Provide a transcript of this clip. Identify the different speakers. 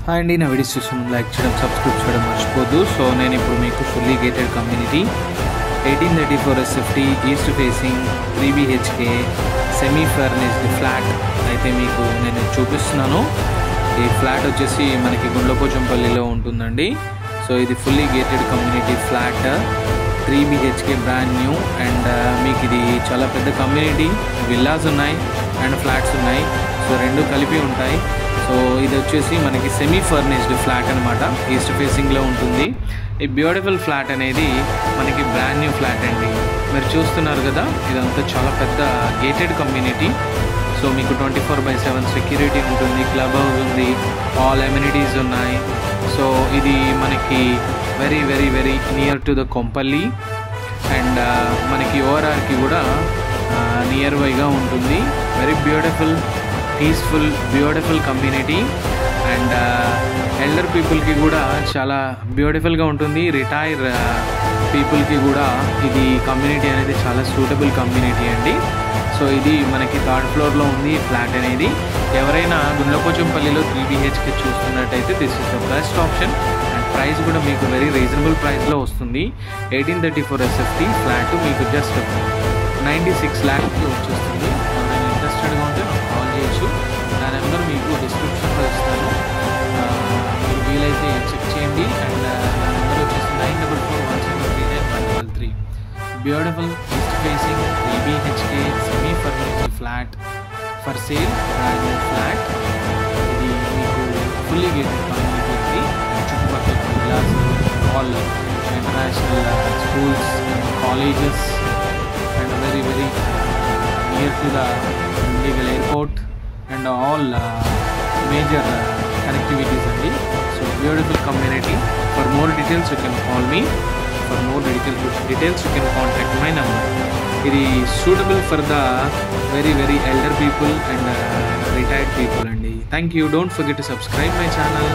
Speaker 1: Hi అండి, నా videos చూసే ముందు లైక్ చేయడం, సబ్స్క్రైబ్ చేయడం మర్చిపోద్దు. సో నేను ఇప్పుడు మీకు fully gated community 1834 SFT east facing 3 BHK semi furnished flat అయితే మీకు నేను చూపిస్తున్నాను. ఈ ఫ్లాట్ వచ్చేసి మనకి గుండ్లపోచంపల్లిలో ఉంటుందండి. సో ఇది fully gated community flat 3 BHK brand new and మీకు ఇది చాలా పెద్ద కమ్యూనిటీ. విల్లాస్ ఉన్నాయి అండ్ ఫ్లాట్స్ ఉన్నాయి, సో రెండు కలిపి ఉంటాయి. సో ఇది వచ్చేసి మనకి సెమీ ఫర్నిష్డ్ ఫ్లాట్ అనమాట, ఈస్ట్ ఫేసింగ్లో ఉంటుంది. ఈ బ్యూటిఫుల్ ఫ్లాట్ అనేది మనకి బ్రాండ్ న్యూ ఫ్లాట్ అండి. మీరు చూస్తున్నారు కదా, ఇదంతా చాలా పెద్ద గేటెడ్ కమ్యూనిటీ. సో మీకు 24/7 సెక్యూరిటీ ఉంటుంది, క్లబ్ హౌస్ ఉంది, ఆల్ అమ్యూనిటీస్ ఉన్నాయి. సో ఇది మనకి very very very near to the Kompally and మనకి ఓఆర్ఆర్కి కూడా నియర్ బైగా ఉంటుంది. Very beautiful, peaceful, beautiful community and elder పీపుల్కి కూడా చాలా బ్యూటిఫుల్గా ఉంటుంది. రిటైర్ పీపుల్కి కూడా ఇది కమ్యూనిటీ అనేది చాలా సూటబుల్ కమ్యూనిటీ అండి. సో ఇది మనకి 3rd ఫ్లోర్లో ఉంది ఫ్లాట్ అనేది. ఎవరైనా గుండ్లపోచంపల్లిలో 3 BHK చూస్తున్నట్టయితే this is the best option and price కూడా మీకు వెరీ రీజనబుల్ ప్రైస్లో వస్తుంది. 1834 SFT ఫ్లాట్ మీకు జస్ట్ 96 lakhs వచ్చేస్తుంది. ఎవరైనా ఇంట్రెస్టెడ్గా ఉంటే కాల్ చేయొచ్చు. నా నెంబర్ మీకు డిస్క్రిప్షన్లో ఇస్తాను, మీరు వీలైతే చెక్ చేయండి. అండ్ నా నెంబర్ వచ్చేసి 9441739133. Beautiful east facing 3 BHK semi furnished flat for sale, brand new flat. ఇది మీకు ఫుల్లీ గేటెడ్ కమ్యూనిటీ అండి. చుట్టుపక్కల villas, all international schools and colleges and very very near to the legal airport and all major connectivities అండి. So beautiful community. For more details you can call me. For more details you can contact my number. ఇది suitable for the very very elder people and retired people అండి. Thank you. Don't forget to subscribe my channel.